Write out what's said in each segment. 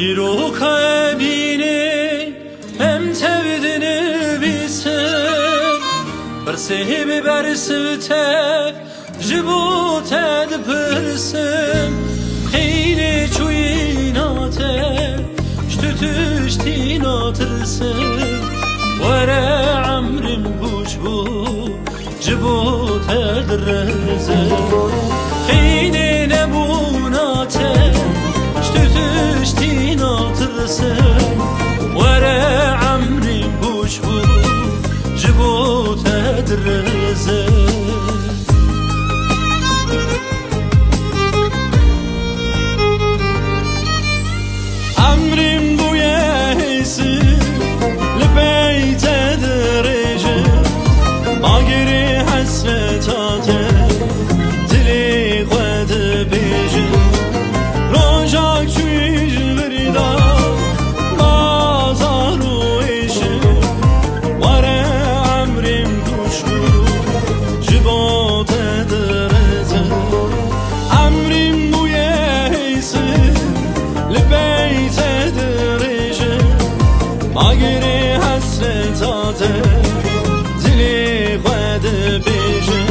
دیروکه بینی هم تبدینی بیسن برسه برسوته جبوته دپرسم خیلی چویناته شتوتشتی ناترسم وره عمرم بوش بو جبوته درزم خیلی نبوناته شتوتشتی ناترسم وره عمرم بوش بو جبوته درزم آگری حسرتاته دلی خود بیشه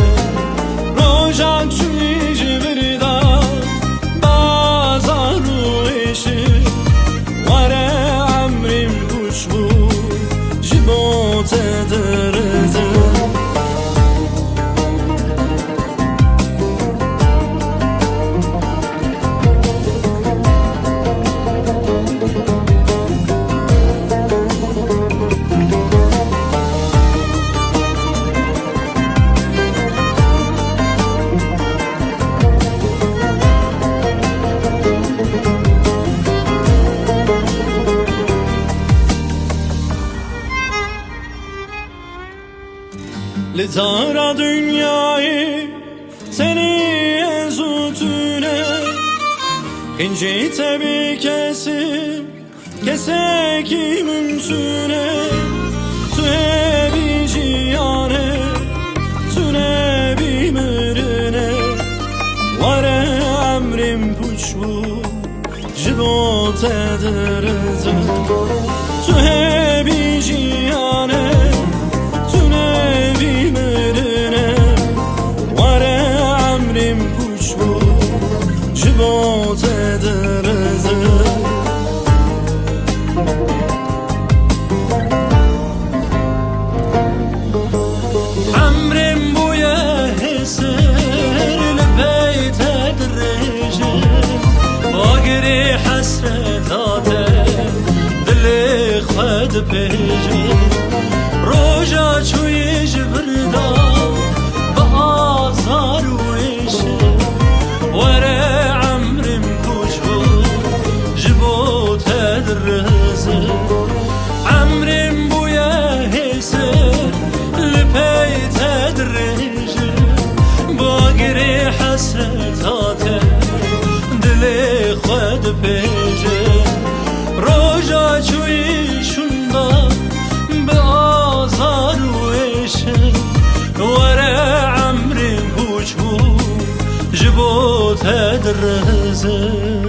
روشن چوی جبریدا بازار رویشه واره عمریم گوش بود جبوت درزه لزارا dünyayı seni ezutune İnci tabi kesim keseki mümküne Tühe bir ciyane tüne bir mürüne Vare emrim puçbu jibot ederizim Tühe bir ciyane جبوت درزه عمرم بویا حسر لبیت درجه باگری حسرتاته دلی خود پیجه روژا چوی جبردا با آزار و ایشه وره عمرم بوش بو جبوت درزه عمرم بویا حسر لبیت درجه باگری حسرتاته دلی خود پیجه روژا چوی شندا به آزار و ایشه وره عمرم بوش بو جبوت درزه